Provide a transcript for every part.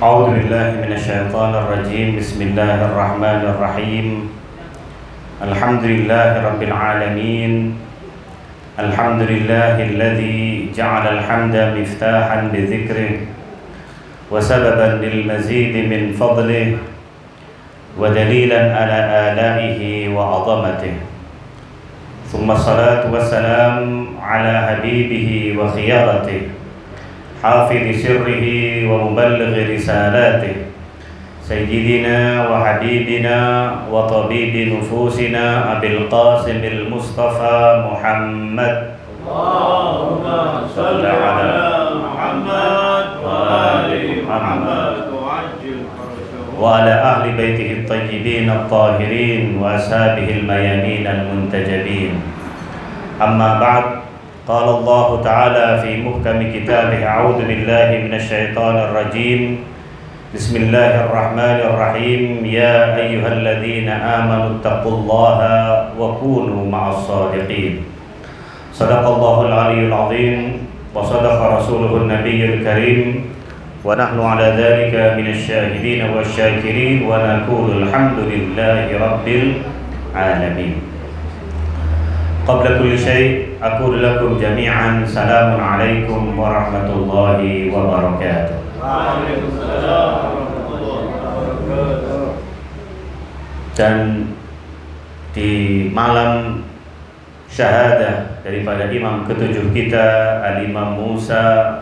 أعوذ بالله من الشيطان الرجيم. بسم الله الرحمن الرحيم. الحمد لله رب العالمين. الحمد لله الذي جعل الحمد مفتاحا بذكره وسببا للمزيد من فضله ودليلا على آلائه وعظمته. ثم الصلاة والسلام على حبيبه وخيارته حافظ سره ومبلغ رسالاته سيدنا وحبيبنا وطبيب نفوسنا أبي القاسم المصطفى محمد. اللهم صل على محمد وآل محمد وعلى أهل بيته الطيبين الطاهرين وأصحابه الميامين المنتجبين. أما بعد، قال الله تعالى في محكم كتابه: أعوذ بالله من الشيطان الرجيم. بسم الله الرحمن الرحيم. يا أيها الذين آمنوا اتقوا الله وكونوا مع الصادقين. صدق الله العلي العظيم وصدق رسوله النبي الكريم، ونحن على ذلك من الشاهدين والشاكرين، ونقول الحمد لله رب العالمين. قبل كل شيء أقول لكم جميعا سلام عليكم ورحمة الله وبركاته. Waalaikumsalam warahmatullahi wabarakatuh. Dan di malam syahadah daripada imam ketujuh kita, Al-Imam Musa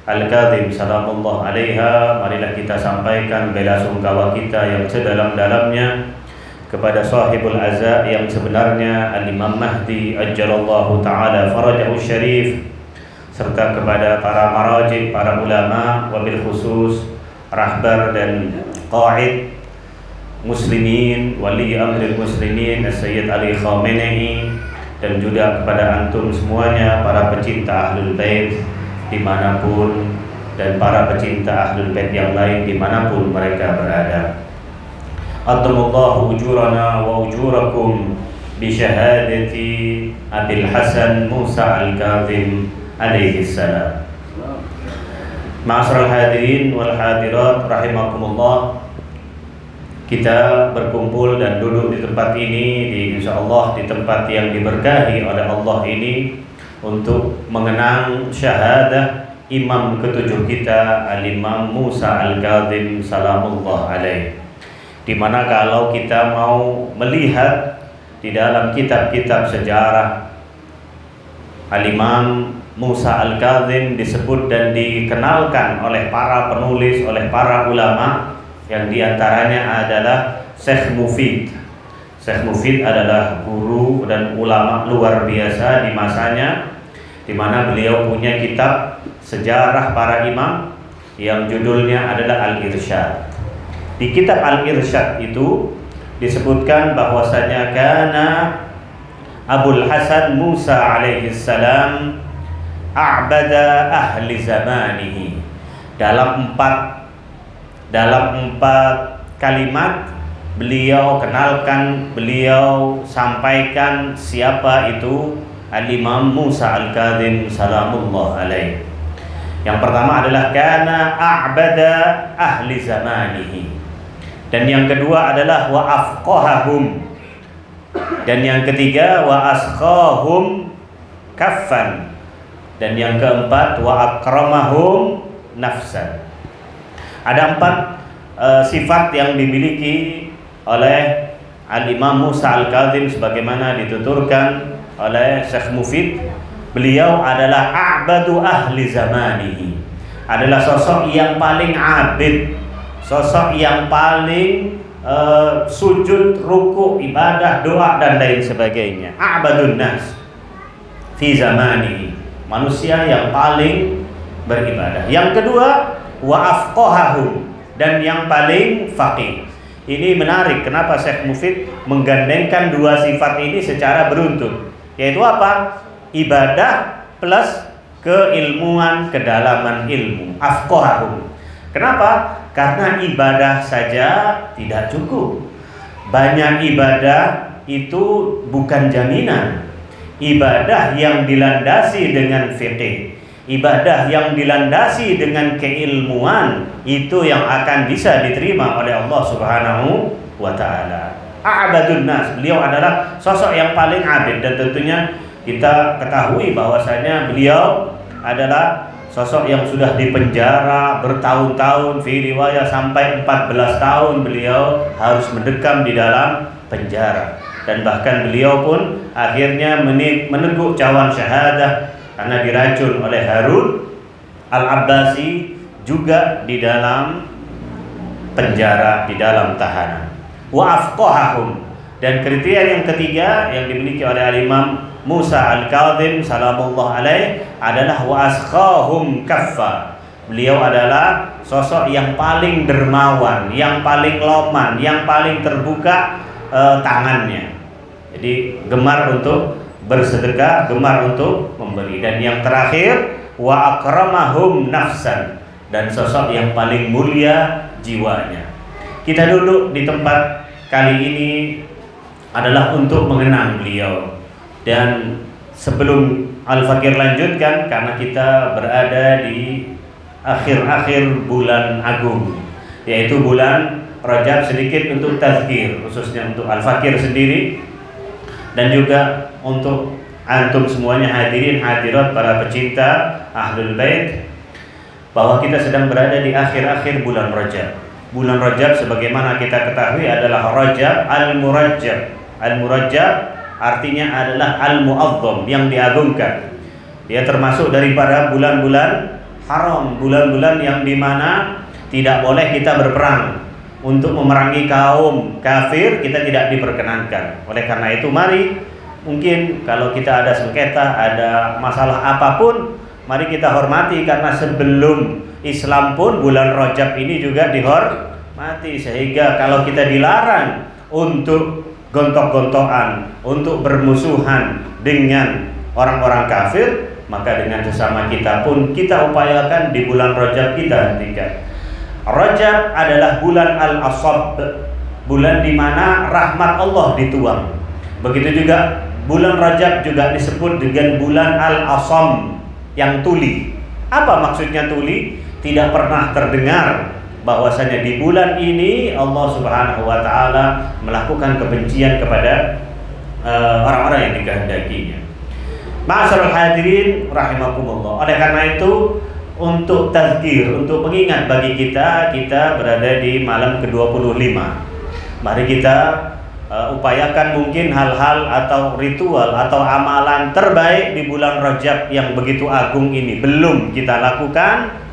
Al-Kadzim salamullah alaiha, marilah kita sampaikan bela sungkawa kita yang sedalam-dalamnya kepada sahibul azza yang sebenarnya Al-Imam Mahdi ajjalallahu ta'ala farajahu syarif, serta kepada para marajih, para ulama, wabil khusus rahbar dan qaid muslimin, wali amril muslimin Sayyid Ali Khamenei, dan juga kepada antum semuanya, para pecinta Ahlul Bait dimanapun, dan para pecinta Ahlul Bait yang lain dimanapun mereka berada. Addamallahu ujurana wa ujurakum bi syahadati Abil Hasan Musa Al-Kadzim alaihi salam. Ma'asyiral hadirin wal hadirat rahimakumullah, kita berkumpul dan duduk di tempat ini, insyaallah di tempat yang diberkahi oleh Allah ini, untuk mengenang syahadah imam ketujuh kita, Al-Imam Musa Al-Kadzim salamullah alaih. Di mana kalau kita mau melihat di dalam kitab-kitab sejarah, Al-Imam Musa Al-Kadzim disebut dan dikenalkan oleh para penulis, oleh para ulama, yang diantaranya adalah Syekh Mufid. Syekh Mufid adalah guru dan ulama luar biasa di masanya, di mana beliau punya kitab sejarah para imam yang judulnya adalah Al-Irsyad. Di kitab Al-Irsyad itu disebutkan bahwasanya kana Abul Hasan Musa alaihi salam a'bada ahli zamanihi. Dalam empat kalimat beliau kenalkan, beliau sampaikan siapa itu Al-Imam Musa Al-Kadzim salamullah alaih. Yang pertama adalah kana a'bada ahli zamanihi, dan yang kedua adalah wa afqahahum, dan yang ketiga wa askhahum kaffan, dan yang keempat wa akramahum nafsan. Ada empat sifat yang dimiliki oleh Al-Imam Musa Al-Kadzim sebagaimana dituturkan oleh Syekh Mufid. Beliau adalah a'badu ahli zamanihi, adalah sosok yang paling abid, sosok yang paling sujud, ruku, ibadah, doa dan lain sebagainya. A'badun nas fi zamanihi, manusia yang paling beribadah. Yang kedua wa afqahahum, dan yang paling faqih. Ini menarik, kenapa Syekh Mufid menggandengkan dua sifat ini secara beruntun, yaitu apa? Ibadah plus keilmuan, kedalaman ilmu. Afqahahum. Kenapa? Karena ibadah saja tidak cukup. Banyak ibadah itu bukan jaminan. Ibadah yang dilandasi dengan fiqih, ibadah yang dilandasi dengan keilmuan itu yang akan bisa diterima oleh Allah Subhanahu wa taala. A'badun nas, beliau adalah sosok yang paling abid, dan tentunya kita ketahui bahwasanya beliau adalah sosok yang sudah dipenjara bertahun-tahun, fi riwayah sampai 14 tahun beliau harus mendekam di dalam penjara, dan bahkan beliau pun akhirnya meneguk cawan syahadah karena diracun oleh Harun Al-Abbasi juga di dalam penjara, di dalam tahanan. Wa afqahahum, dan kriteria yang ketiga yang dimiliki oleh Imam Musa Al-Kadhim salamullah alaih adalah wa askhahum kaffa. Beliau adalah sosok yang paling dermawan, yang paling loman, yang paling terbuka tangannya. Jadi gemar untuk bersedekah, gemar untuk memberi. Dan yang terakhir wa akramahum nafsan, dan sosok yang paling mulia jiwanya. Kita duduk di tempat kali ini adalah untuk mengenang beliau. Dan sebelum Al-Fakir lanjutkan, karena kita berada di akhir-akhir bulan agung, yaitu bulan Rajab, sedikit untuk tazkir khususnya untuk Al-Fakir sendiri dan juga untuk antum semuanya hadirin hadirat para pecinta Ahlul Bait, bahwa kita sedang berada di akhir-akhir bulan Rajab. Bulan Rajab sebagaimana kita ketahui adalah Rajab Al-Murajjab. Al-Murajjab artinya adalah Al-Mu'azzam, yang diagungkan. Dia termasuk daripada bulan-bulan haram, bulan-bulan yang dimana tidak boleh kita berperang. Untuk memerangi kaum kafir kita tidak diperkenankan. Oleh karena itu mari, mungkin kalau kita ada sengketa, ada masalah apapun, mari kita hormati, karena sebelum Islam pun bulan Rajab ini juga dihormati. Sehingga kalau kita dilarang untuk gontok-gontokan, untuk bermusuhan dengan orang-orang kafir, maka dengan sesama kita pun kita upayakan di bulan Rajab kita hentikan. Rajab adalah bulan Al-Asab, bulan di mana rahmat Allah dituang. Begitu juga bulan Rajab juga disebut dengan bulan Al-Asam, yang tuli. Apa maksudnya tuli? Tidak pernah terdengar bahwasanya di bulan ini Allah Subhanahu wa taala melakukan kebencian kepada orang-orang yang dikehendakinya. Ma'asyiral hadirin rahimakumullah. Oleh karena itu, untuk tazkir, untuk pengingat bagi kita berada di malam ke-25. Mari kita upayakan mungkin hal-hal atau ritual atau amalan terbaik di bulan Rajab yang begitu agung ini belum kita lakukan.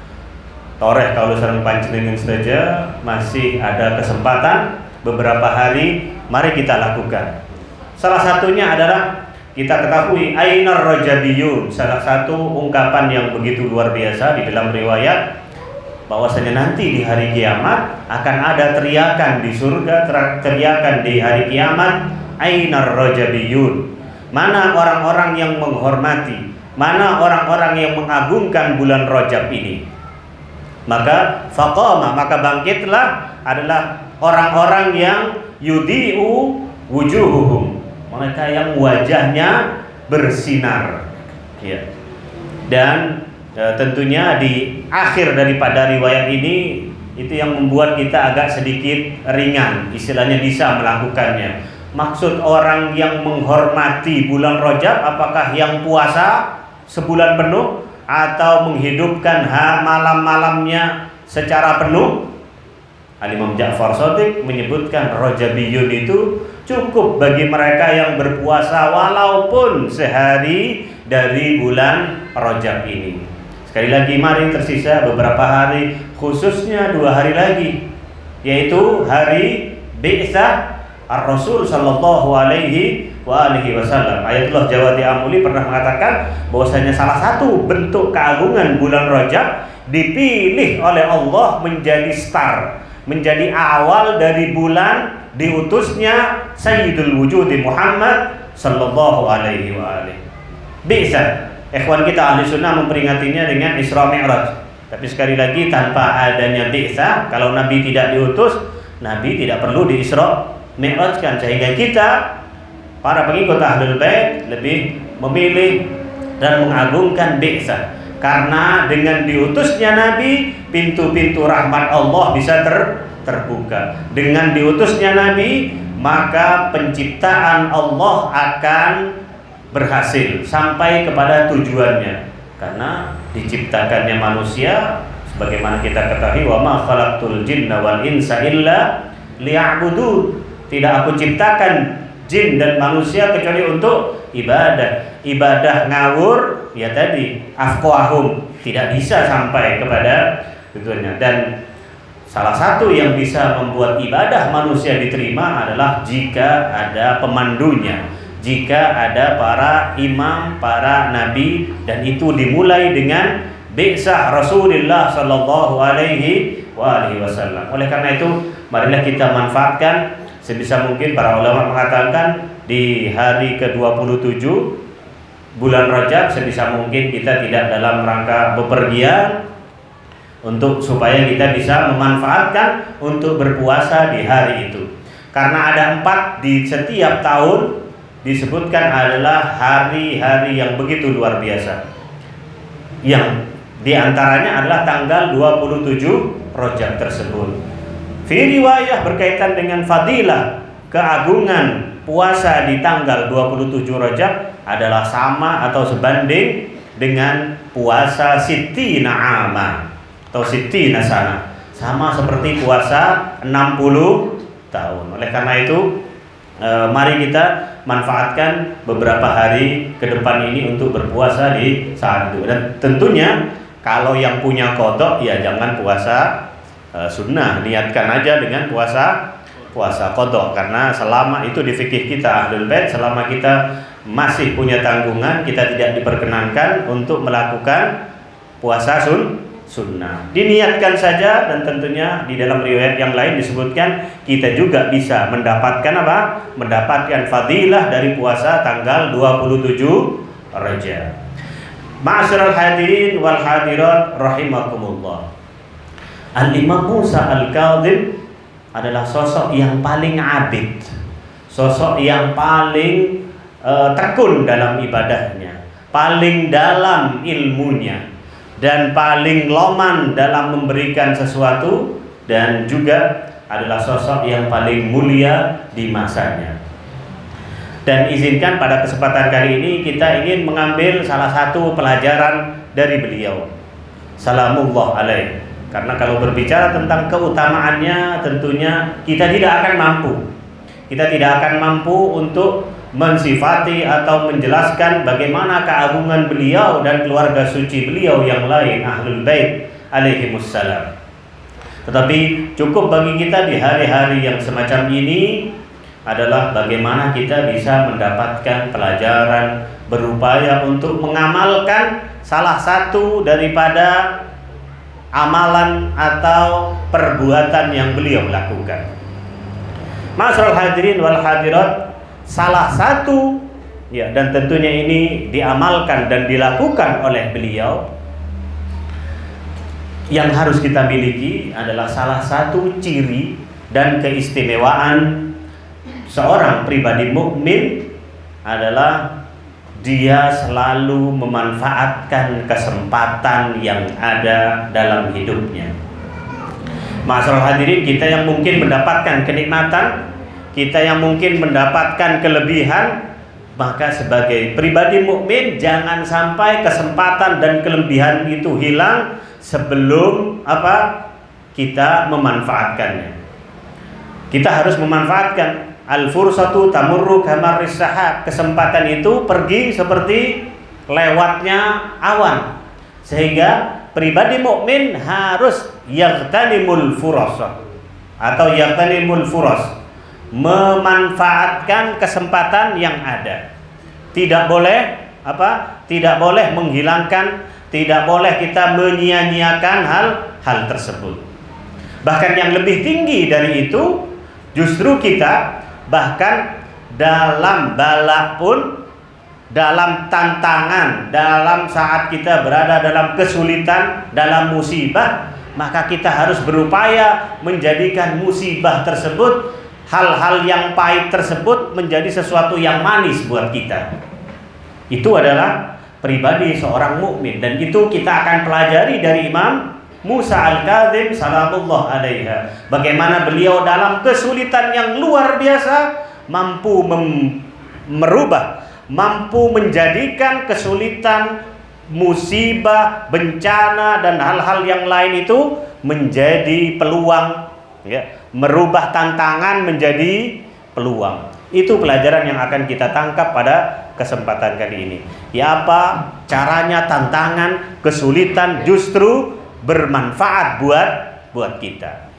Toreh kalau sareng panjenengan saja masih ada kesempatan beberapa hari, mari kita lakukan. Salah satunya adalah kita ketahui ainar rajabiyun, salah satu ungkapan yang begitu luar biasa di dalam riwayat bahwasanya nanti di hari kiamat akan ada teriakan di surga, teriakan di hari kiamat, ainar rajabiyun. Mana orang-orang yang menghormati, mana orang-orang yang mengagungkan bulan Rajab ini? Maka faqama, maka bangkitlah adalah orang-orang yang yudi'u wujuhuhum, mereka yang wajahnya bersinar, ya. Dan tentunya di akhir daripada riwayat ini itu yang membuat kita agak sedikit ringan, istilahnya bisa melakukannya. Maksud orang yang menghormati bulan Rajab, apakah yang puasa sebulan penuh atau menghidupkan malam-malamnya secara penuh? Al-Imam Ja'far Shadiq menyebutkan Rajabiyun itu cukup bagi mereka yang berpuasa walaupun sehari dari bulan Rajab ini. Sekali lagi, mari tersisa beberapa hari, khususnya 2 hari lagi, yaitu hari Bi'tsah Ar-Rasul sallallahu alaihi wa alihi wasallam. Ayatullah Jawadi Amuli pernah mengatakan bahwasanya salah satu bentuk keagungan bulan Rajab dipilih oleh Allah menjadi star, menjadi awal dari bulan diutusnya Sayyidul Wujudi Muhammad sallallahu alaihi wa alihi. Bi'tsah, ikhwan kita ahli sunnah memperingatinya dengan Isra Mi'raj. Tapi sekali lagi, tanpa adanya bi'tsah, kalau Nabi tidak diutus, Nabi tidak perlu di Isra Mi'rajkan. Sehingga kita para pengikut Ahlul Bait lebih memilih dan mengagungkan bi'tsah. Karena dengan diutusnya Nabi, pintu-pintu rahmat Allah bisa terbuka. Dengan diutusnya Nabi, maka penciptaan Allah akan berhasil sampai kepada tujuannya. Karena diciptakannya manusia, sebagaimana kita ketahui, wa ma khalaqtul jinna wal insa illa liya'budun. Tidak aku ciptakan jin dan manusia kecuali untuk ibadah. Ibadah ngawur, ya tadi afqahum, tidak bisa sampai kepada tujuannya. Dan salah satu yang bisa membuat ibadah manusia diterima adalah jika ada pemandunya, jika ada para imam, para nabi, dan itu dimulai dengan bi'sah Rasulullah sallallahu alaihi wasallam. Oleh karena itu, marilah kita manfaatkan sebisa mungkin. Para ulama mengatakan di hari ke-27 bulan Rajab sebisa mungkin kita tidak dalam rangka bepergian, untuk supaya kita bisa memanfaatkan untuk berpuasa di hari itu. Karena ada 4 di setiap tahun disebutkan adalah hari-hari yang begitu luar biasa. Yang diantaranya adalah tanggal 27 Rajab tersebut. Fi riwayah berkaitan dengan fadilah, keagungan puasa di tanggal 27 Rajab adalah sama atau sebanding dengan puasa Sittina Ama atau Sittina Sana, sama seperti puasa 60 tahun. Oleh karena itu, mari kita manfaatkan beberapa hari ke depan ini untuk berpuasa di saat itu. Dan tentunya kalau yang punya qadha, ya jangan puasa sunnah, niatkan aja dengan puasa qadha. Karena selama itu di fikih kita Ahlul Bait, selama kita masih punya tanggungan, kita tidak diperkenankan untuk melakukan puasa sunnah. Diniatkan saja, dan tentunya di dalam riwayat yang lain disebutkan kita juga bisa mendapatkan apa? Mendapatkan fadilah dari puasa tanggal 27 Rajab. Ma'asyiral hadirin wal hadirat rahimakumullah. Al-Imam Musa Al-Kadhim adalah sosok yang paling abid, sosok yang paling tekun dalam ibadahnya, paling dalam ilmunya, dan paling loman dalam memberikan sesuatu, dan juga adalah sosok yang paling mulia di masanya. Dan izinkan pada kesempatan kali ini kita ingin mengambil salah satu pelajaran dari beliau, salamullah alaih. Karena kalau berbicara tentang keutamaannya, tentunya kita tidak akan mampu. Kita tidak akan mampu untuk mensifati atau menjelaskan bagaimana keagungan beliau dan keluarga suci beliau yang lain, Ahlul Bait alaihimussalam. Tetapi cukup bagi kita di hari-hari yang semacam ini adalah bagaimana kita bisa mendapatkan pelajaran, berupaya untuk mengamalkan salah satu daripada amalan atau perbuatan yang beliau lakukan. Ma'asyiral hadirin wal hadirat, salah satu ya, dan tentunya ini diamalkan dan dilakukan oleh beliau, yang harus kita miliki adalah salah satu ciri dan keistimewaan seorang pribadi mukmin adalah dia selalu memanfaatkan kesempatan yang ada dalam hidupnya. Ma'asyiral hadirin, kita yang mungkin mendapatkan kenikmatan, kita yang mungkin mendapatkan kelebihan, maka sebagai pribadi mukmin jangan sampai kesempatan dan kelebihan itu hilang sebelum kita memanfaatkannya. Kita harus memanfaatkan. Al-fursatu tamurru kamarris sahab. Kesempatan itu pergi seperti lewatnya awan. Sehingga pribadi mukmin harus yaghtanimul furasa atau yaghtanimul furas, memanfaatkan kesempatan yang ada. Tidak boleh Tidak boleh menghilangkan, tidak boleh kita menyia-nyiakan hal tersebut. Bahkan yang lebih tinggi dari itu, justru kita bahkan dalam bala pun, dalam tantangan, dalam saat kita berada dalam kesulitan, dalam musibah, maka kita harus berupaya menjadikan musibah tersebut, hal-hal yang pahit tersebut menjadi sesuatu yang manis buat kita. Itu adalah pribadi seorang mukmin, dan itu kita akan pelajari dari Imam Musa Al-Kadzim salamullah alaiha. Bagaimana beliau dalam kesulitan yang luar biasa mampu merubah, mampu menjadikan kesulitan, musibah, bencana dan hal-hal yang lain itu menjadi peluang, ya, merubah tantangan menjadi peluang. Itu pelajaran yang akan kita tangkap pada kesempatan kali ini. Ya, apa caranya tantangan, kesulitan justru bermanfaat buat kita.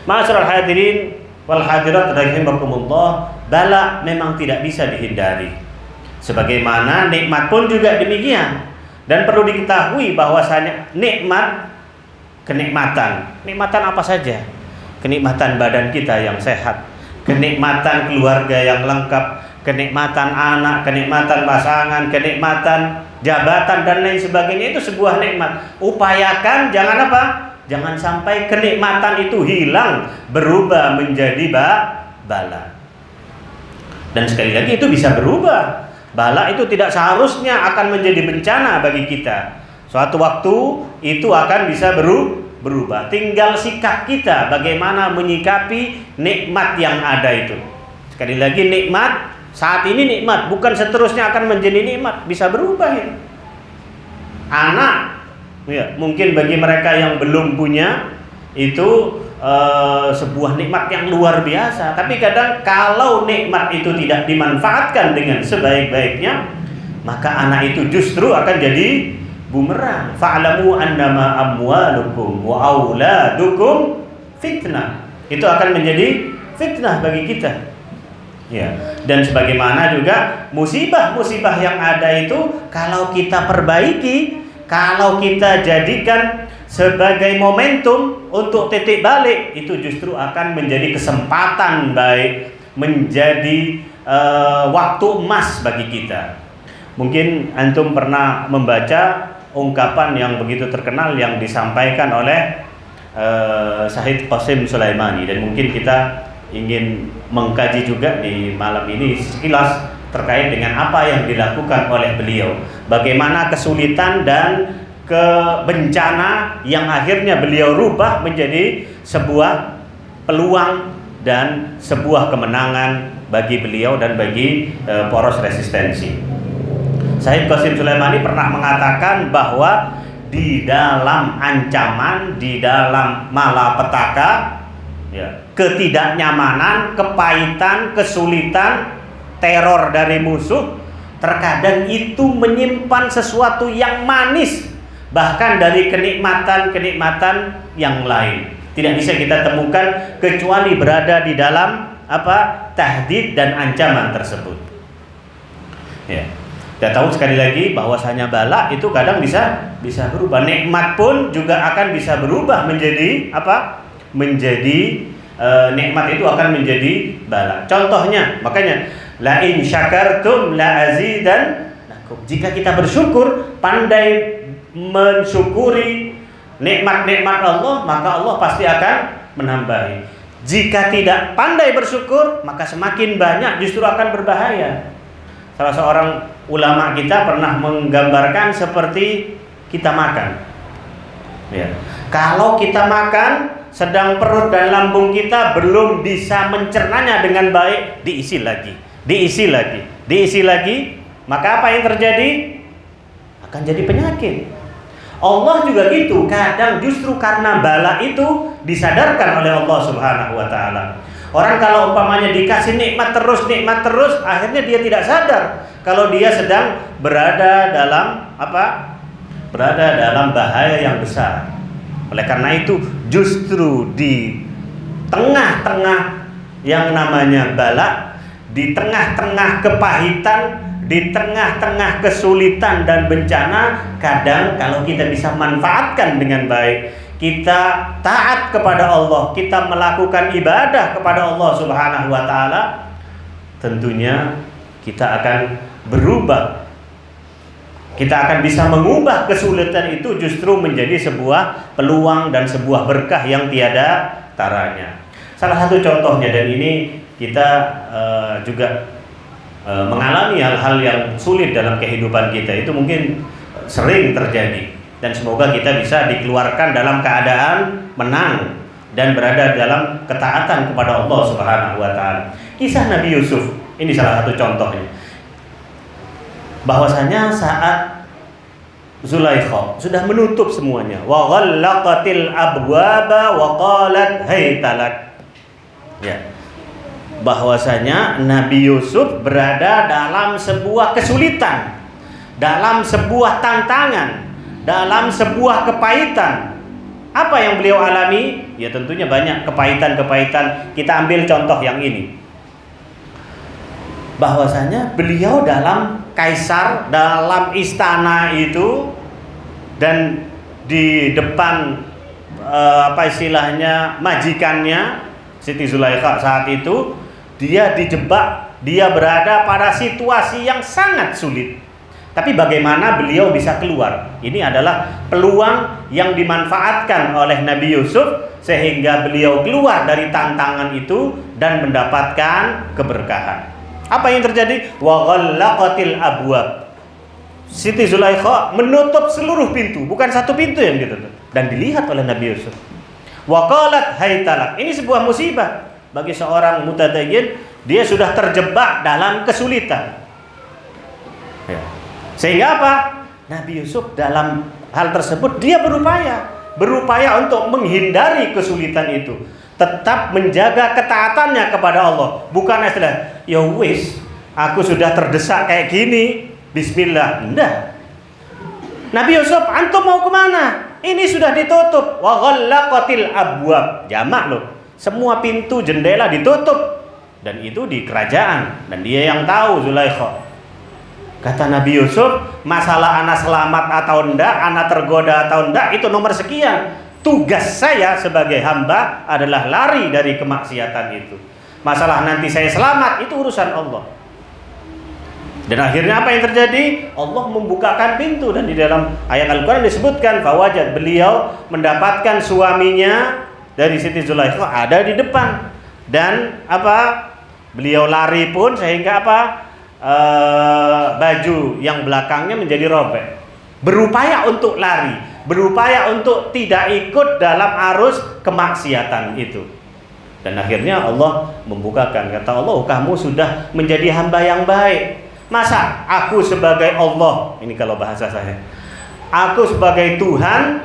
Ma'asyiral hadirin wal hadirat rahimakumullah, bala memang tidak bisa dihindari. Sebagaimana nikmat pun juga demikian. Dan perlu diketahui bahwasanya kenikmatan apa saja? Kenikmatan badan kita yang sehat, kenikmatan keluarga yang lengkap, kenikmatan anak, kenikmatan pasangan, kenikmatan jabatan dan lain sebagainya, itu sebuah nikmat. Upayakan jangan apa? Jangan sampai kenikmatan itu hilang, berubah menjadi bala. Dan sekali lagi itu bisa berubah. Bala itu tidak seharusnya akan menjadi bencana bagi kita. Suatu waktu itu akan bisa berubah. Tinggal sikap kita bagaimana menyikapi nikmat yang ada itu. Sekali lagi, nikmat saat ini nikmat, bukan seterusnya akan menjadi nikmat, bisa berubah itu. Anak, ya, mungkin bagi mereka yang belum punya itu sebuah nikmat yang luar biasa. Tapi kadang kalau nikmat itu tidak dimanfaatkan dengan sebaik-baiknya, maka anak itu justru akan jadi bumerang. Fa'lamu annama amwalukum wa auladukum fitnah. Itu akan menjadi fitnah bagi kita. Ya, dan sebagaimana juga musibah-musibah yang ada itu kalau kita perbaiki, kalau kita jadikan sebagai momentum untuk titik balik, itu justru akan menjadi kesempatan baik, menjadi waktu emas bagi kita. Mungkin antum pernah membaca ungkapan yang begitu terkenal yang disampaikan oleh Syahid Qasim Sulaimani, dan mungkin kita ingin mengkaji juga di malam ini sekilas terkait dengan apa yang dilakukan oleh beliau, bagaimana kesulitan dan bencana yang akhirnya beliau rubah menjadi sebuah peluang dan sebuah kemenangan bagi beliau dan bagi poros resistensi. Syahid Qasim Sulaimani pernah mengatakan bahwa di dalam ancaman, di dalam malapetaka, ya, ketidaknyamanan, kepahitan, kesulitan, teror dari musuh, terkadang itu menyimpan sesuatu yang manis, bahkan dari kenikmatan-kenikmatan yang lain. Tidak bisa kita temukan kecuali berada di dalam tahdid dan ancaman tersebut. Ya. Kita tahu sekali lagi bahwasanya bala itu kadang bisa berubah. Nikmat pun juga akan bisa berubah menjadi nikmat itu akan menjadi bala. Contohnya, makanya la in syakartum la azidannakum. Jika kita bersyukur, pandai mensyukuri nikmat-nikmat Allah, maka Allah pasti akan menambahi. Jika tidak pandai bersyukur, maka semakin banyak justru akan berbahaya. Salah seorang ulama kita pernah menggambarkan seperti kita makan. Ya. Kalau kita makan, sedang perut dan lambung kita belum bisa mencernanya dengan baik, diisi lagi, maka apa yang terjadi? Akan jadi penyakit. Allah juga gitu, kadang justru karena bala itu disadarkan oleh Allah Subhanahu wa taala. Orang kalau umpamanya dikasih nikmat terus, akhirnya dia tidak sadar kalau dia sedang berada dalam bahaya yang besar. Oleh karena itu, justru di tengah-tengah yang namanya bala, di tengah-tengah kepahitan, di tengah-tengah kesulitan dan bencana, kadang kalau kita bisa manfaatkan dengan baik, kita taat kepada Allah, kita melakukan ibadah kepada Allah Subhanahu wa taala, tentunya kita akan berubah. Kita akan bisa mengubah kesulitan itu justru menjadi sebuah peluang dan sebuah berkah yang tiada taranya. Salah satu contohnya, dan ini kita juga mengalami hal-hal yang sulit dalam kehidupan kita, itu mungkin sering terjadi, dan semoga kita bisa dikeluarkan dalam keadaan menang dan berada dalam ketaatan kepada Allah Subhanahu wa taala. Kisah Nabi Yusuf ini salah satu contohnya. Bahwasanya saat Zulaikha sudah menutup semuanya, wa ghallaqatil abwaba wa qalat haytalak. Ya. Bahwasanya Nabi Yusuf berada dalam sebuah kesulitan, dalam sebuah tantangan, dalam sebuah kepahitan. Apa yang beliau alami? Ya tentunya banyak kepahitan-kepahitan. Kita ambil contoh yang ini. Bahwasanya beliau dalam kaisar, dalam istana itu, dan di depan majikannya Siti Zulaikha saat itu, dia dijebak, dia berada pada situasi yang sangat sulit. Tapi bagaimana beliau bisa keluar? Ini adalah peluang yang dimanfaatkan oleh Nabi Yusuf sehingga beliau keluar dari tantangan itu dan mendapatkan keberkahan. Apa yang terjadi? Wa ghallaqatil abwab. Siti Zulaikha menutup seluruh pintu, bukan satu pintu yang ditutup, dan dilihat oleh Nabi Yusuf. Wa qalat haytalak. Ini sebuah musibah bagi seorang mutadayyin, dia sudah terjebak dalam kesulitan. Ya. Sehingga apa? Nabi Yusuf dalam hal tersebut dia berupaya untuk menghindari kesulitan itu, tetap menjaga ketaatannya kepada Allah. Bukan istilah, ya wis, aku sudah terdesak kayak gini, bismillah. Enggak. Nabi Yusuf, antum mau kemana? Ini sudah ditutup. Wa ghallaqatil abwab. Jamak loh. Semua pintu jendela ditutup, dan itu di kerajaan, dan dia yang tahu, Zulaikha. Kata Nabi Yusuf, masalah anak selamat atau enggak, anak tergoda atau enggak, itu nomor sekian. Tugas saya sebagai hamba adalah lari dari kemaksiatan itu. Masalah nanti saya selamat, itu urusan Allah. Dan akhirnya apa yang terjadi? Allah membukakan pintu, dan di dalam ayat Al-Quran disebutkan fawajad, beliau mendapatkan suaminya dari Siti Zulaikha ada di depan, dan apa? Beliau lari pun sehingga apa? Baju yang belakangnya menjadi robek. Berupaya untuk lari, berupaya untuk tidak ikut dalam arus kemaksiatan itu. Dan akhirnya Allah membukakan. Kata Allah, kamu sudah menjadi hamba yang baik. Masa aku sebagai Allah, ini kalau bahasa saya, aku sebagai Tuhan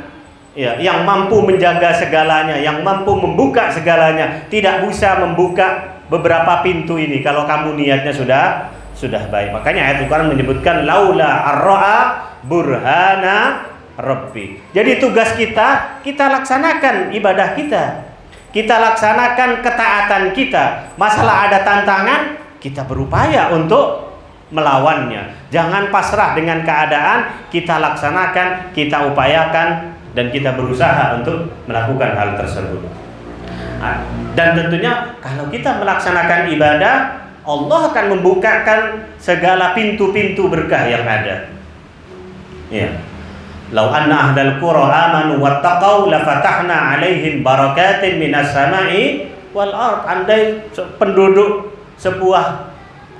ya, yang mampu menjaga segalanya, yang mampu membuka segalanya, tidak bisa membuka beberapa pintu ini kalau kamu niatnya sudah baik. Makanya ayat Al-Quran menyebutkan laula arra'a burhana rabbi. Jadi tugas kita laksanakan ibadah kita laksanakan ketaatan kita. Masalah ada tantangan, kita berupaya untuk melawannya. Jangan pasrah dengan keadaan, kita laksanakan, kita upayakan, dan kita berusaha untuk melakukan hal tersebut. Dan tentunya kalau kita melaksanakan ibadah, Allah akan membukakan segala pintu-pintu berkah yang ada. Ya. Lau anna ahlal qura amanu wattaqau lafatahna 'alaihim barakatin minas sama'i wal ard. Andai penduduk sebuah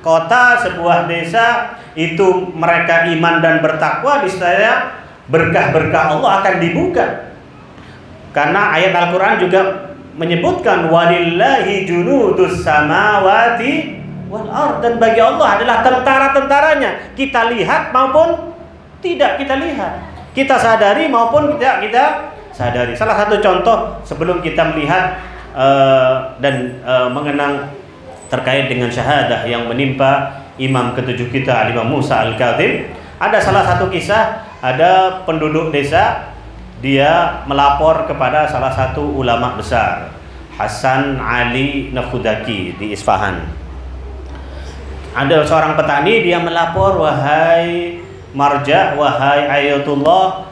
kota, sebuah desa itu mereka iman dan bertakwa, niscaya berkah-berkah Allah akan dibuka. Karena ayat Al-Qur'an juga menyebutkan walillahi junudus samawati wal ard, dan bagi Allah adalah tentara-tentaranya, kita lihat maupun tidak kita lihat, kita sadari maupun tidak kita sadari. Salah satu contoh sebelum kita melihat dan mengenang terkait dengan syahadah yang menimpa imam ketujuh kita, Imam Musa Al-Kadzim, ada salah satu kisah, ada penduduk desa, dia melapor kepada salah satu ulama besar, Hasan Ali Nakhudaki di Isfahan. Ada seorang petani, dia melapor, wahai Marja, wahai Ayatullah,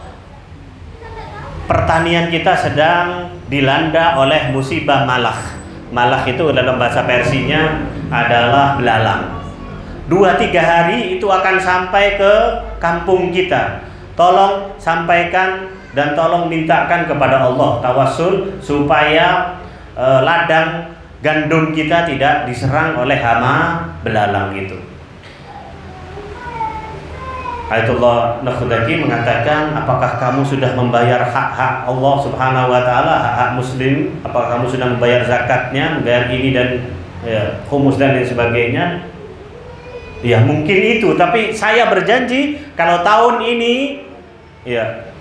pertanian kita sedang dilanda oleh musibah malakh. Malakh itu dalam bahasa Persinya adalah belalang. 2-3 hari itu akan sampai ke kampung kita. Tolong sampaikan dan tolong mintakan kepada Allah tawassul supaya ladang gandum kita tidak diserang oleh hama belalang itu. Ayatullah Nakhdaki mengatakan, apakah kamu sudah membayar hak-hak Allah Subhanahu wa taala, hak-hak muslim? Apakah kamu sudah membayar zakatnya, membayar ini dan khumus dan lain sebagainya? Ya mungkin itu, tapi saya berjanji kalau tahun ini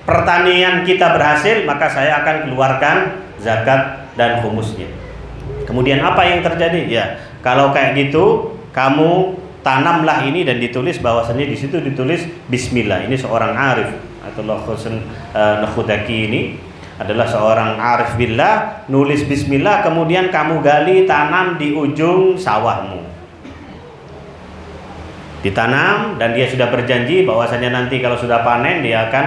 pertanian kita berhasil, maka saya akan keluarkan zakat dan khumusnya. Kemudian apa yang terjadi? Ya, kalau kayak gitu kamu tanamlah ini, dan ditulis bahwasannya di situ ditulis Bismillah. Ini seorang arif, Ayatullah Nakhdaki ini adalah seorang arif billah, nulis Bismillah, kemudian kamu gali, tanam di ujung sawahmu, ditanam, dan dia sudah berjanji bahwasannya nanti kalau sudah panen dia akan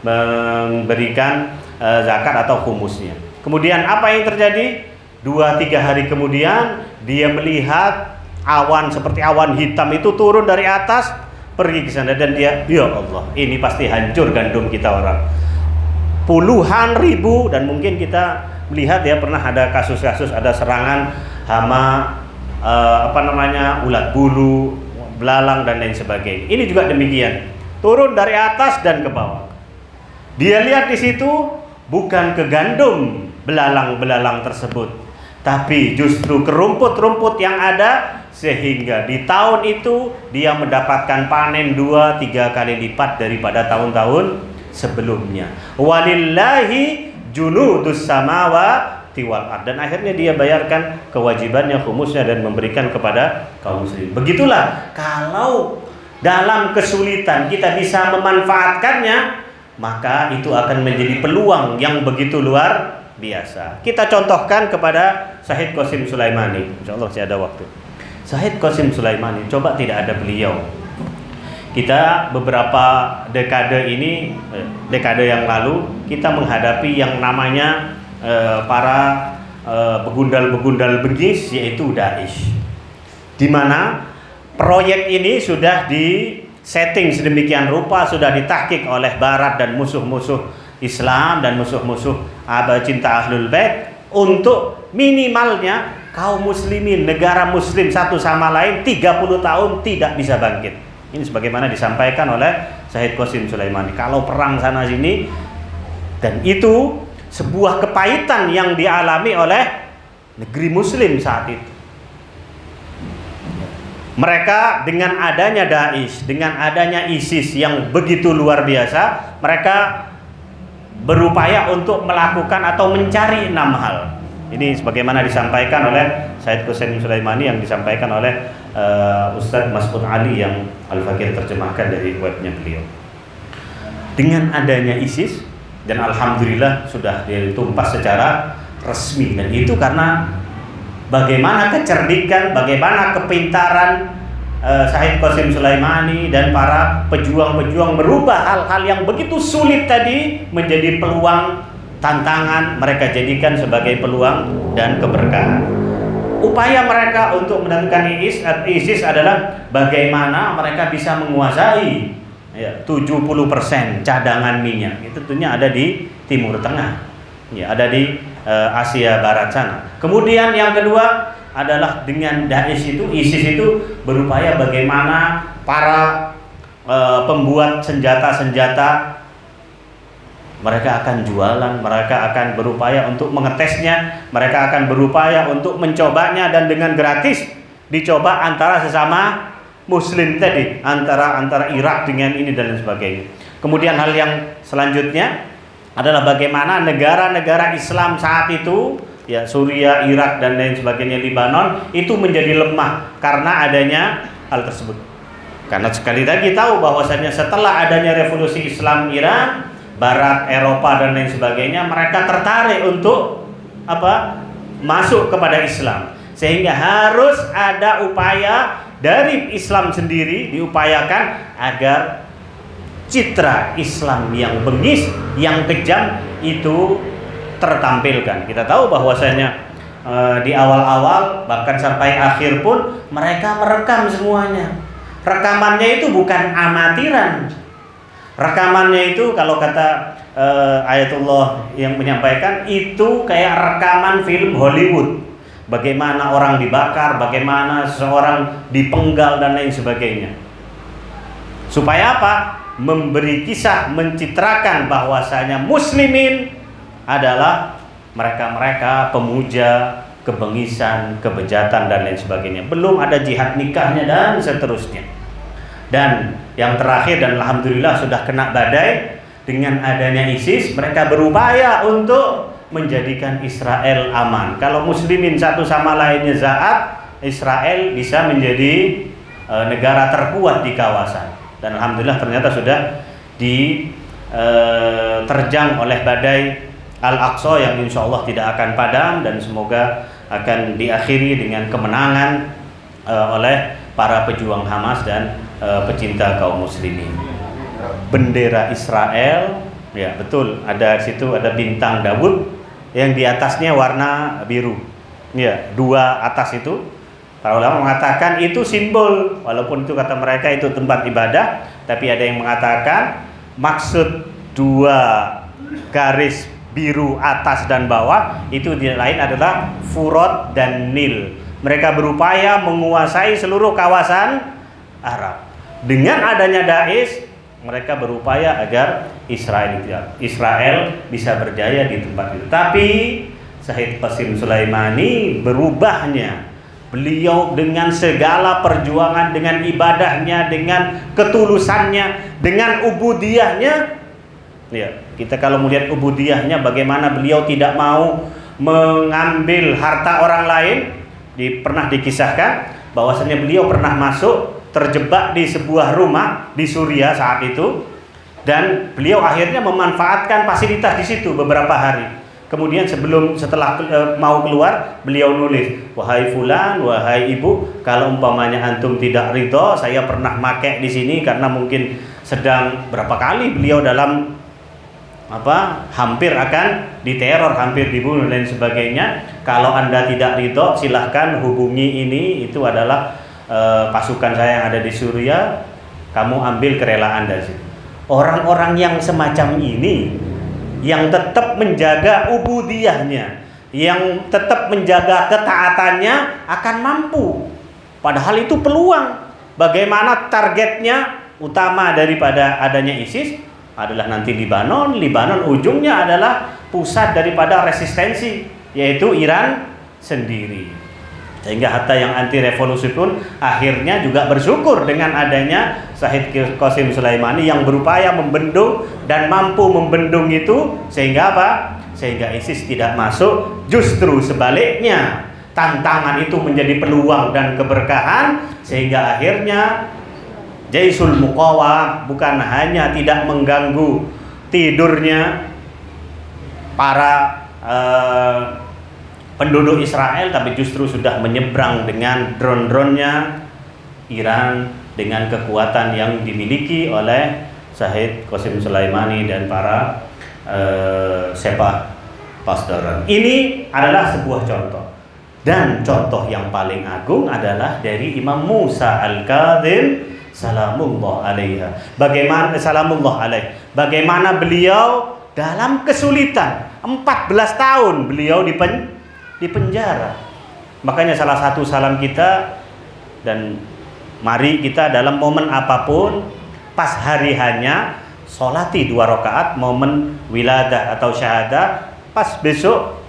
memberikan zakat atau khumusnya. Kemudian apa yang terjadi? 2-3 hari kemudian dia melihat awan seperti awan hitam itu turun dari atas, pergi ke sana, dan dia, ya Allah, ini pasti hancur gandum kita orang. Puluhan ribu, dan mungkin kita melihat ya pernah ada kasus-kasus ada serangan hama, ulat bulu, belalang dan lain sebagainya. Ini juga demikian, turun dari atas dan ke bawah. Dia lihat di situ bukan ke gandum belalang-belalang tersebut, tapi justru ke rumput-rumput yang ada, sehingga di tahun itu dia mendapatkan panen 2-3 kali lipat daripada tahun-tahun sebelumnya. Walillahi junudus samawati wal ard, dan akhirnya dia bayarkan kewajibannya, khumusnya, dan memberikan kepada kaum muslim. Begitulah kalau dalam kesulitan kita bisa memanfaatkannya, maka itu akan menjadi peluang yang begitu luar biasa. Kita contohkan kepada Syahid Qasim Sulaimani. Insyaallah masih ada waktu. Syahid Qasim Sulaimani, coba tidak ada beliau, kita beberapa dekade yang lalu kita menghadapi yang namanya para begundal-begundal Bugis, yaitu Daesh, di mana proyek ini sudah disetting sedemikian rupa, sudah ditahqiq oleh Barat dan musuh-musuh Islam dan musuh-musuh cinta Ahlul Bait, untuk minimalnya kaum muslimin, negara muslim satu sama lain 30 tahun tidak bisa bangkit. Ini sebagaimana disampaikan oleh Syahid Qasim Sulaimani. Kalau perang sana sini, dan itu sebuah kepahitan yang dialami oleh negeri muslim saat itu. Mereka dengan adanya Daesh, dengan adanya ISIS yang begitu luar biasa, mereka berupaya untuk melakukan atau mencari 6 hal. Ini sebagaimana disampaikan oleh Syahid Qasim Sulaimani, yang disampaikan oleh Ustadz Mas'ud Ali yang Al-Fakir terjemahkan dari webnya beliau. Dengan adanya ISIS, dan alhamdulillah sudah ditumpas secara resmi, dan itu karena bagaimana kecerdikan, bagaimana kepintaran Syahid Qasim Sulaimani dan para pejuang-pejuang merubah hal-hal yang begitu sulit tadi menjadi peluang, tantangan, mereka jadikan sebagai peluang dan keberkahan. Upaya mereka untuk menentukan ISIS adalah bagaimana mereka bisa menguasai 70% cadangan minyak. Itu tentunya ada di Timur Tengah, ada di Asia Barat sana. Kemudian yang kedua adalah dengan Daesh itu, ISIS itu berupaya bagaimana para pembuat senjata-senjata, mereka akan jualan, mereka akan berupaya untuk mengetesnya, mereka akan berupaya untuk mencobanya, dan dengan gratis dicoba antara sesama muslim tadi, antara Irak dengan ini dan lain sebagainya. Kemudian hal yang selanjutnya adalah bagaimana negara-negara Islam saat itu, ya Suriah, Irak dan lain sebagainya, Lebanon, itu menjadi lemah karena adanya hal tersebut. Karena sekali lagi tahu bahwasanya setelah adanya revolusi Islam Iran, Barat, Eropa dan lain sebagainya, mereka tertarik untuk masuk kepada Islam, sehingga harus ada upaya dari Islam sendiri, diupayakan agar citra Islam yang bengis, yang kejam itu tertampilkan. Kita tahu bahwasanya di awal-awal bahkan sampai akhir pun mereka merekam semuanya. Rekamannya itu bukan amatiran. Rekamannya itu kalau kata Ayatullah yang menyampaikan, itu kayak rekaman film Hollywood. Bagaimana orang dibakar, bagaimana seseorang dipenggal dan lain sebagainya. Supaya apa? memberi kisah, mencitrakan bahwasanya muslimin adalah mereka-mereka pemuja kebengisan, kebejatan dan lain sebagainya. Belum ada jihad nikahnya dan seterusnya. Dan yang terakhir, dan alhamdulillah sudah kena badai, dengan adanya ISIS mereka berupaya untuk menjadikan Israel aman. Kalau muslimin satu sama lainnya zaat, Israel bisa menjadi negara terkuat di kawasan. Dan alhamdulillah ternyata sudah diterjang oleh badai Al-Aqsa yang insya Allah tidak akan padam dan semoga akan diakhiri dengan kemenangan oleh para pejuang Hamas dan pecinta kaum muslimin. Bendera Israel, ya betul, ada situ ada bintang Daud yang di atasnya warna biru. Ya, dua atas itu. Para ulama mengatakan itu simbol, walaupun itu kata mereka itu tempat ibadah, tapi ada yang mengatakan maksud dua garis biru atas dan bawah itu tidak lain adalah Furat dan Nil. Mereka berupaya menguasai seluruh kawasan Arab. Dengan adanya Daesh, mereka berupaya agar Israel bisa berjaya di tempat itu. Tapi Syahid Qasim Sulaimani berubahnya. Beliau dengan segala perjuangan, dengan ibadahnya, dengan ketulusannya, dengan ubudiyahnya. Ya, kita kalau melihat ubudiyahnya, bagaimana beliau tidak mau mengambil harta orang lain. Pernah dikisahkan bahwasanya beliau pernah masuk terjebak di sebuah rumah di Suriah saat itu, dan beliau akhirnya memanfaatkan fasilitas di situ beberapa hari. Kemudian setelah mau keluar, beliau nulis, wahai fulan, wahai ibu, kalau umpamanya antum tidak ridho, saya pernah make di sini karena mungkin sedang berapa kali beliau dalam hampir akan diteror, hampir dibunuh dan sebagainya. Kalau anda tidak ridho, silahkan hubungi ini, itu adalah pasukan saya yang ada di Suriah, kamu ambil kerelaan dari situ. Orang-orang yang semacam ini, yang tetap menjaga ubudiyahnya, yang tetap menjaga ketaatannya akan mampu. Padahal itu peluang. Bagaimana targetnya utama daripada adanya ISIS adalah nanti Libanon. Libanon ujungnya adalah pusat daripada resistensi, yaitu Iran sendiri. Sehingga hatta yang anti revolusi pun akhirnya juga bersyukur dengan adanya Syahid Qasim Sulaimani yang berupaya membendung dan mampu membendung itu, sehingga apa? Sehingga ISIS tidak masuk. Justru sebaliknya, tantangan itu menjadi peluang dan keberkahan, sehingga akhirnya Jaisul Muqawah bukan hanya tidak mengganggu tidurnya para penduduk Israel, tapi justru sudah menyeberang dengan drone-dronenya Iran dengan kekuatan yang dimiliki oleh Syahid Qasim Sulaimani dan para sepah pastoran. Ini adalah sebuah contoh. Dan contoh yang paling agung adalah dari Imam Musa Al-Kadhim salamullah alaiha. Bagaimana beliau dalam kesulitan 14 tahun beliau di penjara. Makanya salah satu salam kita, dan mari kita dalam momen apapun, pas hari hanya sholati 2 rakaat, momen wiladah atau syahadah, pas besok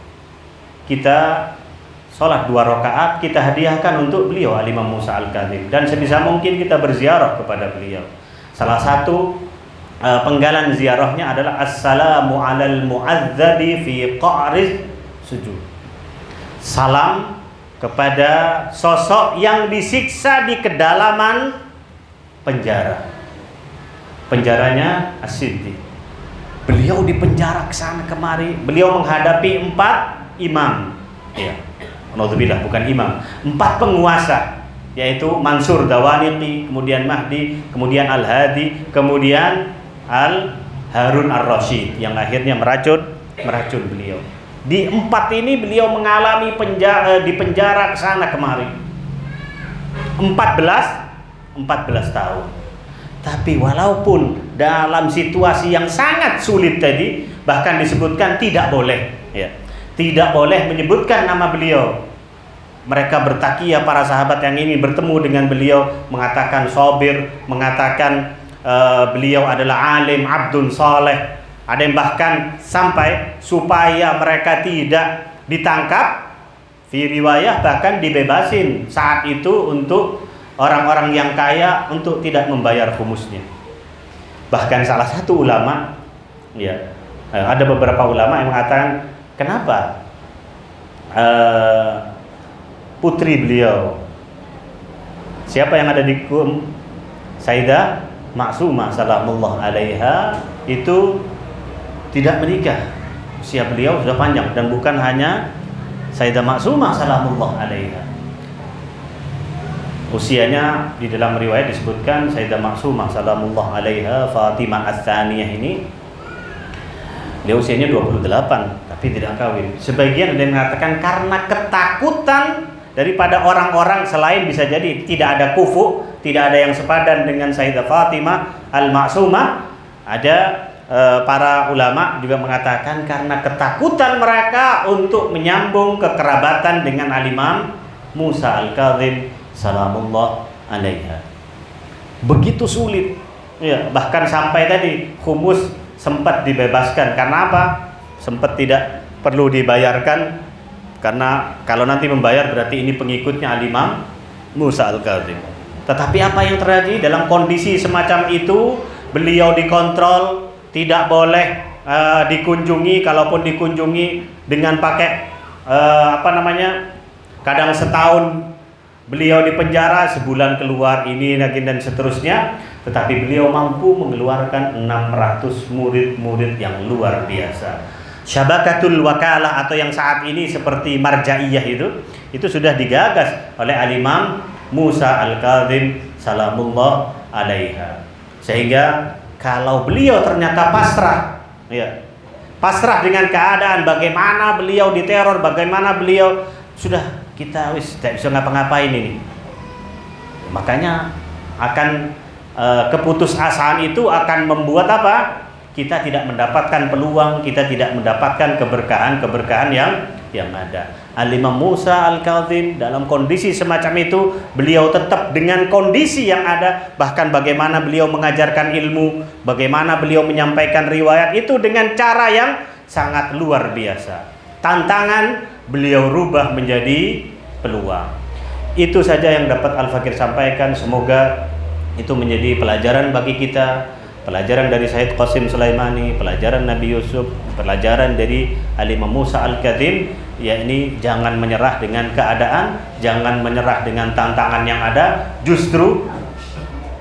kita sholat 2 rakaat, kita hadiahkan untuk beliau Al-Imam Musa Al-Kadhim, dan sebisa mungkin kita berziarah kepada beliau. Salah satu penggalan ziarahnya adalah assalamu alal mu'adzabi fi qa'ris sujud. Salam kepada sosok yang disiksa di kedalaman penjara. Penjaranya As-Siddiq. Beliau dipenjara ke sana kemari. Beliau menghadapi 4 imam. Ya. Naudzubillah, bukan imam. 4 penguasa, yaitu Mansur Dawaniqi, kemudian Mahdi, kemudian Al-Hadi, kemudian Al-Harun Ar-Rasyid yang akhirnya meracun beliau. Di 4 ini beliau mengalami di penjara kesana kemari 14 tahun. Tapi walaupun dalam situasi yang sangat sulit tadi, bahkan disebutkan tidak boleh menyebutkan nama beliau. Mereka bertakiyah, para sahabat yang ini bertemu dengan beliau, mengatakan sabir, mengatakan beliau adalah alim, abdun saleh. Ada yang bahkan sampai supaya mereka tidak ditangkap, fi riwayah bahkan dibebasin saat itu untuk orang-orang yang kaya untuk tidak membayar khumusnya. Bahkan salah satu ulama, ya, ada beberapa ulama yang mengatakan, kenapa putri beliau, siapa yang ada di Sayyidah Maksumah salamullah alaiha itu tidak menikah. Usia beliau sudah panjang, dan bukan hanya Sayyidah Maksumah salamullah alaiha. Usianya di dalam riwayat disebutkan Sayyidah Maksumah salamullah alaiha Fatimah Ats-Tsaniyah ini dia usianya 28 tapi tidak kawin. Sebagian ada yang mengatakan karena ketakutan daripada orang-orang selain, bisa jadi tidak ada kufu, tidak ada yang sepadan dengan Sayyidah Fatimah Al-Maksumah. Ada para ulama juga mengatakan karena ketakutan mereka untuk menyambung kekerabatan dengan Al-Imam Musa Al-Kadzim salamullah alaiha. Begitu sulit, ya, bahkan sampai tadi khumus sempat dibebaskan. Karena apa? Sempat tidak perlu dibayarkan, karena kalau nanti membayar berarti ini pengikutnya Al-Imam Musa Al-Kadzim. Tetapi apa yang terjadi dalam kondisi semacam itu? Beliau dikontrol, tidak boleh dikunjungi. Kalaupun dikunjungi dengan pakai kadang setahun beliau di penjara, sebulan keluar ini lagi dan seterusnya. Tetapi beliau mampu mengeluarkan 600 murid-murid yang luar biasa. Syabakatul wakalah atau yang saat ini seperti marjaiyah itu sudah digagas oleh Al-Imam Musa Al-Kadzim salamullah alaiha. Sehingga kalau beliau ternyata pasrah, ya, pasrah dengan keadaan, bagaimana beliau diteror, bagaimana beliau sudah kita tidak bisa ngapa-ngapain ini. Makanya akan keputusasaan itu akan membuat apa? Kita tidak mendapatkan peluang, kita tidak mendapatkan keberkahan yang ada. Al-Imam Musa Al-Kadzim dalam kondisi semacam itu, beliau tetap dengan kondisi yang ada, bahkan bagaimana beliau mengajarkan ilmu, bagaimana beliau menyampaikan riwayat itu dengan cara yang sangat luar biasa. Tantangan beliau rubah menjadi peluang. Itu saja yang dapat Al-Fakir sampaikan. Semoga itu menjadi pelajaran bagi kita, pelajaran dari Sayyid Qasim Sulaimani, pelajaran Nabi Yusuf, pelajaran dari Al-Imam Musa Al-Kadzim, yakni jangan menyerah dengan keadaan, jangan menyerah dengan tantangan yang ada. Justru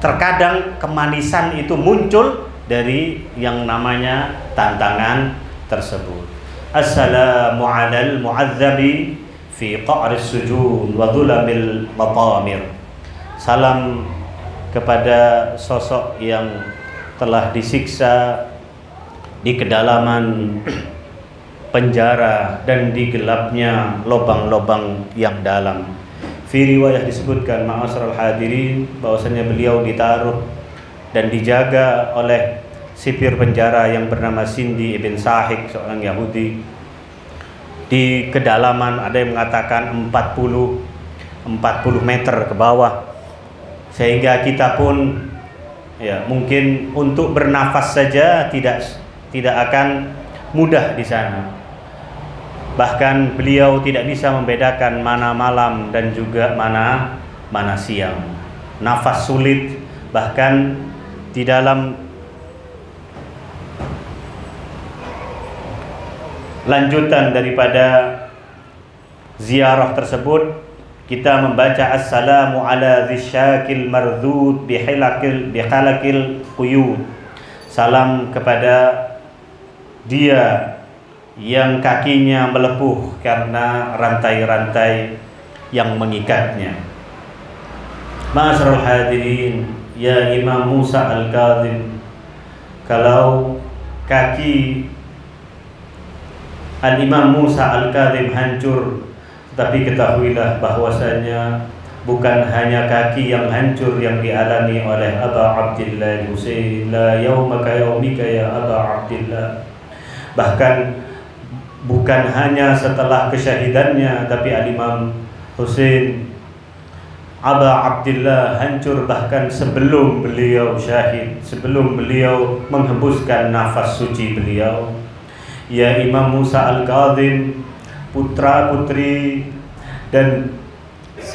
terkadang kemanisan itu muncul dari yang namanya tantangan tersebut. Assalamu alal mu'adzabi fi qa'ris sujud wa dhulamil matamir. Salam kepada sosok yang telah disiksa di kedalaman penjara dan di gelapnya lubang-lubang yang dalam. Fi riwayah disebutkan ma'asyiral hadirin bahwasanya beliau ditaruh dan dijaga oleh sipir penjara yang bernama Sindi ibn Sahik, seorang Yahudi, di kedalaman ada yang mengatakan 40 meter ke bawah, sehingga kita pun ya mungkin untuk bernafas saja tidak akan mudah di sana. Bahkan beliau tidak bisa membedakan mana malam dan juga mana siang. Nafas sulit, bahkan di dalam lanjutan daripada ziarah tersebut kita membaca assalamu ala dzisyakil mardud bihalakil quyud. Salam kepada dia yang kakinya melepuh karena rantai-rantai yang mengikatnya. Ma'asyiral hadirin, ya Imam Musa Al-Kadzim, kalau kaki Al-Imam Musa Al-Kadzim hancur, tapi ketahuilah bahwasanya bukan hanya kaki yang hancur yang dialami oleh Aba Abdillah Husain, la yaumaka yaumika ya Aba Abdillah. Bahkan bukan hanya setelah kesyahidannya, tapi Al-Imam Husain Aba Abdillah hancur bahkan sebelum beliau syahid, sebelum beliau menghembuskan nafas suci beliau. Ya Imam Musa Al-Kadhim, putra putri dan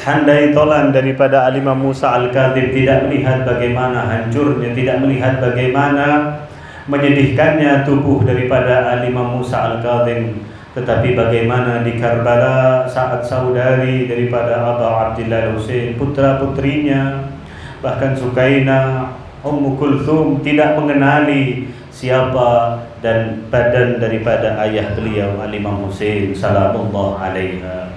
handai tolan daripada Al-Imam Musa Al-Kadhim tidak melihat bagaimana hancurnya, tidak melihat bagaimana menyedihkannya tubuh daripada Al-Imam Musa Al-Kadhim. Tetapi bagaimana di Karbala saat saudari daripada Aba Abdillah Husain, putra-putrinya, bahkan Sukaina, Ummu Kulthum tidak mengenali siapa dan badan daripada ayah beliau Al-Imam Husain salamullah alaiha.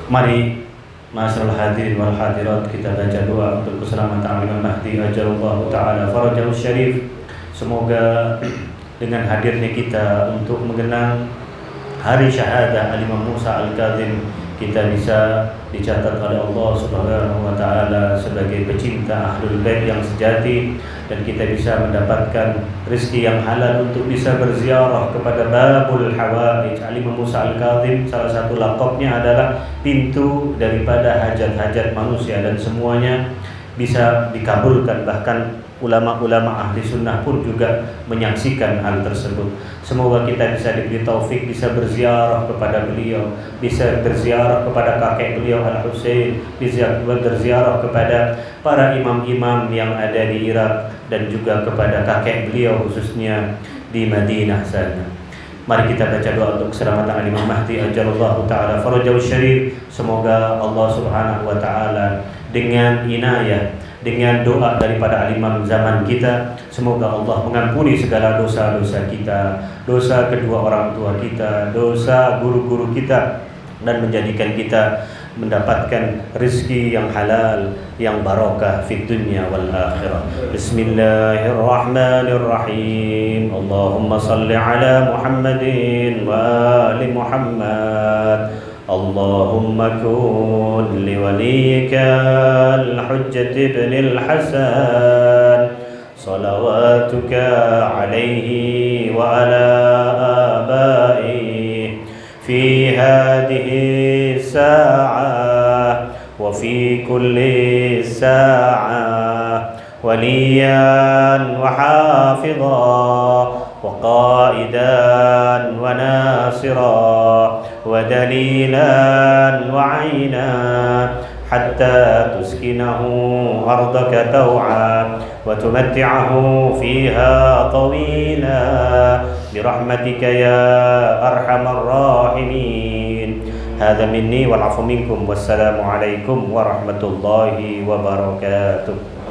Mari masyarul hadirin wal hadirat, kita baca doa untuk keselamatan Imam Mahdi ajalullah ta'ala farajahu syarif. Semoga dengan hadirnya kita untuk mengenang hari syahadah Al-Imam Musa Al-Kadhim, kita bisa dicatat oleh Allah Subhanahu wa taala sebagai pecinta Ahlul Bait yang sejati, dan kita bisa mendapatkan rezeki yang halal untuk bisa berziarah kepada Babul Hawaij. Al-Imam Musa Al-Kadhim salah satu laqabnya adalah pintu daripada hajat-hajat manusia, dan semuanya bisa dikabulkan. Bahkan ulama-ulama ahli sunnah pun juga menyaksikan hal tersebut. Semoga kita bisa diberi taufik, bisa berziarah kepada beliau, bisa berziarah kepada kakek beliau Al-Husain, bisa berziarah kepada para imam-imam yang ada di Irak, dan juga kepada kakek beliau khususnya di Madinah sana. Mari kita baca doa untuk keselamatan Imam Mahdi ajalullah ta'ala farajahu syarif. Semoga Allah Subhanahu wa taala dengan inayah, dengan doa daripada al-imam zaman kita, semoga Allah mengampuni segala dosa-dosa kita, dosa kedua orang tua kita, dosa guru-guru kita, dan menjadikan kita mendapatkan rezeki yang halal, yang barakah fid dunya wal akhirah. Bismillahirrahmanirrahim. Allahumma salli ala Muhammadin wa ali Muhammad. Allahumma kun liwaliyika al-Hujjat ibn al-Hasan salawatuka alaihi wa ala abaihi fi hadhihi sa'ah wa fi kulli sa'ah waliyan wa hafidhan وقائدا وناصرا ودليلا وعينا حتى تسكنه أرضك طوعا وتمتعه فيها طويلا برحمتك يا أرحم الراحمين. هذا مني والعفو منكم والسلام عليكم ورحمة الله وبركاته.